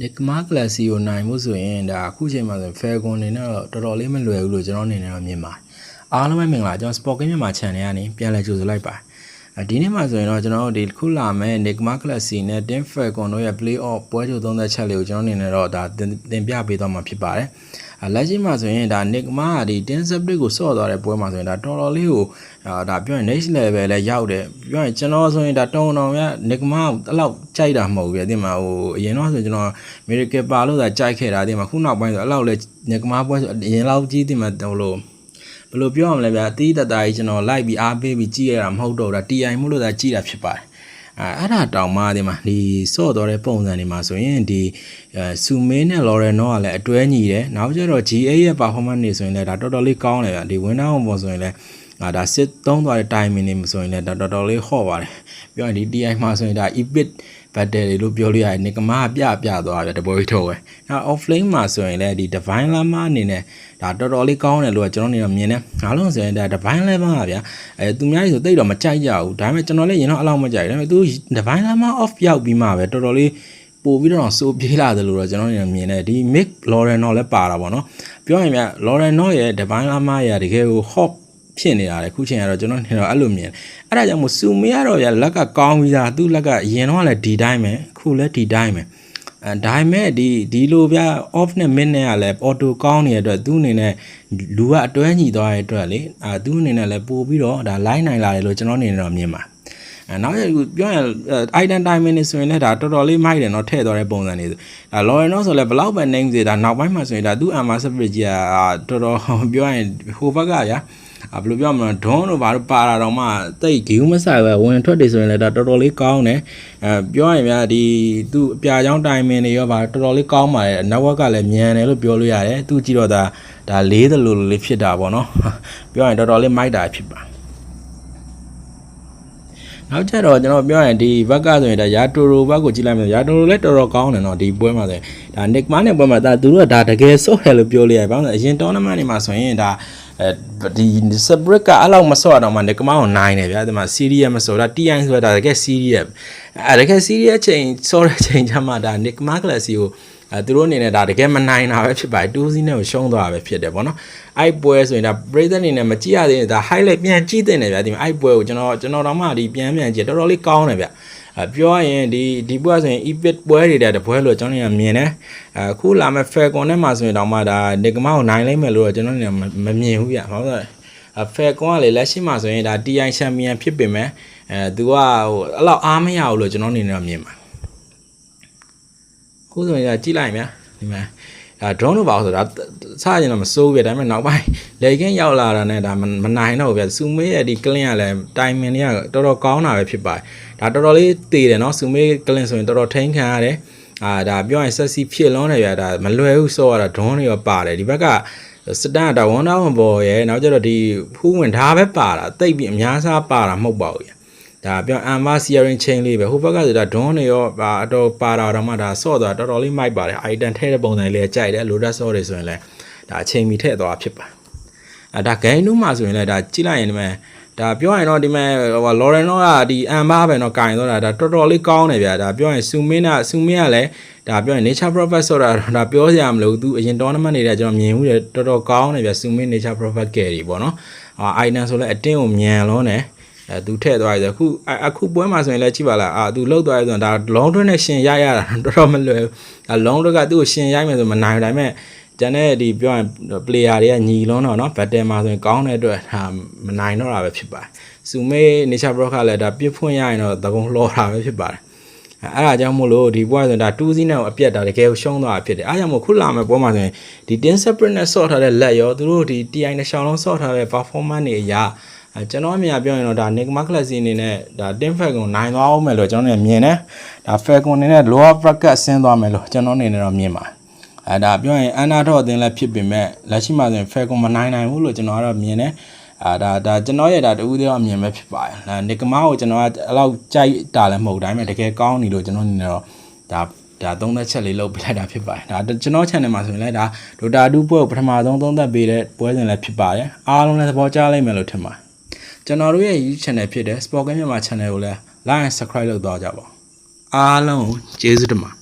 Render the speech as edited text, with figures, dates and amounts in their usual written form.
Nick Markles ကိုနိုင်မှုဆိုရင်ဒါအခုချိန်မှာဆို Falcon နေတော့တော်တော်လေးမလွယ်ဘူးလို့ကျွန်တော်အနေနဲ့တော့မြင်ပါတယ်အားလုံးပဲမင်္ဂလာကျွန်တော် Sport Game မြန်မာ channel ကနေပြန်လည်ကြိုဆိုလိုက်ပါတယ်ဒီနေ့မှာဆိုရင်တော့ကျွန်တော်တို့ဒီခုလာမဲ့ Nick Markles နဲ့ Team Falcon တို့ရဲ့ Play-off ပွဲကြိုသုံးသက်ချက်လေးကိုကျွန်တော်အနေနဲ့တော့ဒါတင်ပြပေးသွားမှာဖြစ်ပါတယ်လက်ရှိမှာဆိုရင်ဒါ Nick Mark ကဒီ Team Split ကိုဆော့သွားတဲ့ပွဲမှာဆိုရင်ဒါတော်တော်လေးကိုဒါပြောရင် next level လဲရောက်တယ်ပြောရင်ကျွန်တော်ဆိုရင်ဒါတုံတော်ရ Nick Mark အဲ့လောက်ကြိုက်တာမဟုတ်ဘူးပြတင်မှာဟိုအရင်တော့ဆိုကျွန်တော် Miracle ပါလို့သာကြိုက်ခဲ့တာတင်မှာခုနောက်ပိုင်းဆိုအဲ့လောက်လဲ Nick Mark ပွဲဆိုအရင်လောက်ကြီးတင်မှာဟိုလိုဘယ်လိုပြောရမလဲဗျာအတီးတတားကြီးကျွန်တော်လိုက်ပြီးအားပေးပြီးကြည့်ရတာမဟုတ်တော့တာ TI မှုလို့သာကြည့်တာဖြစ်ပါတယ်အဲ့ဒါတောင်မှဒီမှာဒီဆော့တော်တဲ့ပုံစံတွေမှာဆိုရင်ဒီဆူမင်းနဲ့ Loreno ကလည်းအတွဲညီတယ်နောက်ကျတော့ GA ရဲ့ performance တွေဆိုရင်လည်းဒါတော်တော်လေးကောင်းတယ်ဗျဒီ winner ပုံဆိုရင်လည်းဒါစစ်သုံးသွားတဲ့ timing တွေဆိုရင်လည်းတော်တော်လေးဟော့ပါတယ်ပြောရင်ဒီ TI မှာဆိုရင်ဒါ epic battle တွေလို့ပြောလို့ရတယ် Nick Mark ပြသွားတယ်တပွဲထုတ်ပဲနောက် offlane မှာဆိုရင်လည်းဒီ Divine Lama အနေနဲ့ဒါတော်တော်လေးကောင်းတယ်လို့ကျွန်တော်နေတော့မြင်တယ်အားလုံးဆိုရင်ဒါ Divine Lama ပါဗျာသူများကြီးဆိုတိတ်တော့မကြိုက်ကြဘူးဒါပေမဲ့ကျွန်တော်လည်းရင်တော့အလောက်မကြိုက်ဒါပေမဲ့သူ Divine Lama off ရောက်ပြီးမှပဲတော်တော်လေးပို့ပြီးတော့စိုးပြေးလာတယ်လို့တော့ကျွန်တော်နေမြင်တယ်ဒီ Mick Loreno လည်းပါတာပေါ့နော်ပြောရင်ဗျ Loreno ရဲ့ Divine Lama ရဲ့တကယ်ကို hotဖြစ်နေတာလေခုချိန်ကတော့ကျွန်တော်နေတော့အဲ့လိုမြင်အဲ့ဒါကြောင့်မို့စူမီကတော့ဗျလက်ကကောင်းပြီးသားသူ့လက်ကရင်တော့လည်းဒီတိုင်းပဲခုလည်းဒီတိုင်းပဲဒါပေမဲ့ဒီလိုဗျ off နဲ့ mid နဲ့ကလည်း auto ကောင်းနေတဲ့အတွက်သူ့အနေနဲ့လူကအတွဲညီသွားတဲ့အတွက်လေသူ့အနေနဲ့လည်းပို့ပြီးတော့ဒါ line နိုင်လာတယ်လို့ကျွန်တော်အနေနဲ့တော့မြင်ပါနောက်ရပြောရင် item timing နေဆိုရင်လည်းဒါတော်တော်လေးမိုက်တယ်เนาะထည့်သွားတဲ့ပုံစံတွေဒါ Loreno ဆိုလည်းဘလောက်ပဲ name စီဒါနောက်ပိုင်းမှာဆိုရင်ဒါသူ့ armor spirit ကြီးကတော်တော်ပြောရင်ဟိုဘက်ကဗျာဘယ်လိုပြောမလဲဒွန်းတို့ဘာလို့ပါတာတော့မှတိတ်ဂီးမဆိုင်ပဲဝင်ထွက်တယ်ဆိုရင်လည်းဒါတော်တော်လေးကောင်းတယ်ပြောရင်ဗျာဒီသူ့အပြာချောင်းတိုင်မင်တွေရောဗာတော်တော်လေးကောင်းပါတယ် network ကလည်းမြန်တယ်လို့ပြောလို့ရတယ်သူကြည့်တော့ဒါလေးသလိုလေးဖြစ်တာပေါ့နော်ပြောရင်တော်တော်လေးမိုက်တာဖြစ်ပါနောက်ကျတော့ကျွန်တော်ပြောရင်ဒီဘက်ကဆိုရင်ဒါယာတိုရိုဘက်ကိုကြည့်လိုက်မယ်ယာတိုရိုလည်းတော်တော်ကောင်းတယ်เนาะဒီပွဲမှာဆိုရင်ဒါ Nick Mark နဲ့ပွဲမှာဒါသူတို့ကဒါတကယ်ဆော့တယ်လို့ပြောလို့ရတယ်ဘာလို့လဲအရင် tournament တွေမှာဆိုရင်ဒါဒီ Split ကအဲ့လောက်မဆော့တော့မှ Nick Mark ကိုနိုင်တယ်ဗျာဒီမှာ series မဆော့ဒါ TI ဆိုတာဒါတကယ် series တကယ် series ချိန်ဆော့တဲ့ချိန်ကျမှဒါ Nick Mark လက်စီကိုသူတို့အနေနဲ့ဒါတကယ်မနိုင်တာပဲဖြစ်ပါတယ်2စီးနဲ့ကိုရှုံးသွားတာပဲဖြစ်တယ်ဗောနော်အဲ့ပွဲဆိုရင်ဒါ Brazen အနေနဲ့မကြည့်ရသေးရင်ဒါ highlight ပြန်ကြည့်တင်တယ်ဗျာဒီမှာအဲ့ပွဲကိုကျွန်တော်တော့မှဒီပြန်ကြည့်တော်တော်လေးကောင်းတယ်ဗျပြောရင်ဒီပွဲဆိုရင် epic ပွဲတွေတဲ့ပွဲလို့ကျွန်တော်မြင်တယ်အခုလာမဲ့ Falcon နဲ့မှာဆိုရင်တော့မှဒါ Nick Mark ကိုနိုင်လိမ့်မယ်လို့ကျွန်တော်မမြင်ဘူးဗျဘာလို့လဲFalcon ကလေလက်ရှိမှာဆိုရင်ဒါ TI champion ဖြစ်ပေမဲ့သူကဟိုအဲ့လောက်အားမရဘူးလို့ကျွန်တော်အနေနဲ့မြင်ပါခုဆိုရင်ကြည့်လိုက်မြဒီမှာဒါ drone လို့ပါဆိုတာစရင်တော့မစိုးဘူးဒါပေမဲ့နောက်ပိုင်းလေကင်းရောက်လာတာနဲ့ဒါမနိုင်တော့ဘူးဗျစူမေးရဲ့ဒီ clean ကလည်း timing တွေကတော်တော်ကောင်းတာပဲဖြစ်ပါတယ်ဒါတော်တော်လေးတည်တယ်နော်စူမေး clean ဆိုရင်တော်တော်ထိန်းခံရတယ်ဒါပြောရင် sexy ဖြစ်လုံးတယ်ဗျဒါမလွယ်ဘူးစောရတာ drone တွေရောပါတယ်ဒီဘက်ကစတန်တာဝန်တော်ဝန်ပေါ်ရဲ့နောက်ကျတော့ဒီဖူးဝင်ဒါပဲပါတာတိတ်ပြီးအများစားပါတာမဟုတ်ပါဘူးဒါပြော armor searing chain လေးပဲဟိုဘက်ကဆိုတာ drone တွေရောအတော်ပါတာတော့မှဒါဆော့သွားတော်တော်လေးမိုက်ပါတယ် item ထည့်တဲ့ပုံစံလေးကြိုက်တယ် loader ဆော့တွေဆိုရင်လည်းဒါအချိန်မီထည့်သွားဖြစ်ပါဒါ game 2မှာဆိုရင်လည်းဒါကြည့်လိုက်ရင်ဒီမှာဒါပြောရင်တော့ဒီမှာဟို Loreno ကဒီ armor ပဲတော့ကင်သွားတာဒါတော်တော်လေးကောင်းတယ်ဗျာဒါပြောရင် Sumin ကလည်းဒါပြောရင် nature prophet ဆိုတာဒါပြောစရာမလိုသူအရင် tournament တွေကကျွန်တော်မြင်ဘူးတယ်တော်တော်ကောင်းတယ်ဗျာ Sumin nature prophet carry ပေါ့နော်item ဆိုလည်းအတင်းကိုမြန်လုံးတယ်သူထည့်သွားပြီဆိုအခုပွဲမှာဆိုရင်လည်းကြည့်ပါလားသူလှုပ်သွားပြီဆိုတော့ဒါ long run နဲ့ရှင်ရတာတော်တော်မလွယ်ဘူးဒါ long run ကသူ့ကိုရှင်ရိုက်မယ်ဆိုမနိုင်ဘူးဒါပေမဲ့ကျန်တဲ့ဒီပြောရင် player တွေကညီလုံးတော့เนาะ battle မှာဆိုရင်ကောင်းတဲ့အတွက်ဒါမနိုင်တော့တာပဲဖြစ်ပါတယ်စူမေး nature block ကလည်းဒါပြစ်ဖွင့်ရရင်တော့သကုံလှော်တာပဲဖြစ်ပါတယ်အဲ့ဒါကြောင့်မို့လို့ဒီပွဲဆိုရင်ဒါ2စီးနဲ့အပြက်တာတကယ်ရှုံးသွားတာဖြစ်တယ်အားကြောင့်မို့ခုလာမဲ့ပွဲမှာဆိုရင်ဒီ 10 separate နဲ့ sort ထားတဲ့လက်ရောသူတို့ဒီ TI နဲ့ရှောင်းလုံး sort ထားတဲ့ performance တွေအရာကျွန်တော်အမြင်ပြောရင်တော့ဒါ Nick Markles အနေနဲ့ဒါ Team Falcon နိုင်သွားအောင်မယ်လို့ကျွန်တော်မြင်တယ်ဒါ Falcon အနေနဲ့ lower bracket ဆင်းသွားမယ်လို့ကျွန်တော်အနေနဲ့တော့မြင်ပါတယ်ဒါပြောရင်အန်နာတော့အသင်းလည်းဖြစ်ပေမဲ့လက်ရှိမှာဆိုရင် Falcon မနိုင်ဘူးလို့ကျွန်တော်ကတော့မြင်တယ်ဒါကျွန်တော်ရဲ့ဒါတူသေးတော့အမြင်ပဲဖြစ်ပါတယ် Nick Mark ကိုကျွန်တော်ကအဲ့လောက်ကြိုက်တာလည်းမဟုတ်တိုင်းပဲတကယ်ကောင်းနေလို့ကျွန်တော်အနေနဲ့တော့ဒါသုံးသက်ချက်လေးလုပ်ပေးလိုက်တာဖြစ်ပါတယ်ဒါကျွန်တော် channel မှာဆိုရင်လည်းဒါ Dota 2ပွဲကိုပထမဆုံးသုံးသက်ပေးတဲ့ပွဲစဉ်လည်းဖြစ်ပါတယ်အားလုံးလည်းသဘောကျလိမ့်မယ်လို့ထင်ပါတယ်ကျွန်တော်တို့ရဲ့ YouTube channel ဖြစ်တဲ့ Sport Game မြန်မာ channel ကိုလည်း like and subscribe လုပ်သွားကြပါအားလုံးကျေးဇူးတင်ပါတယ်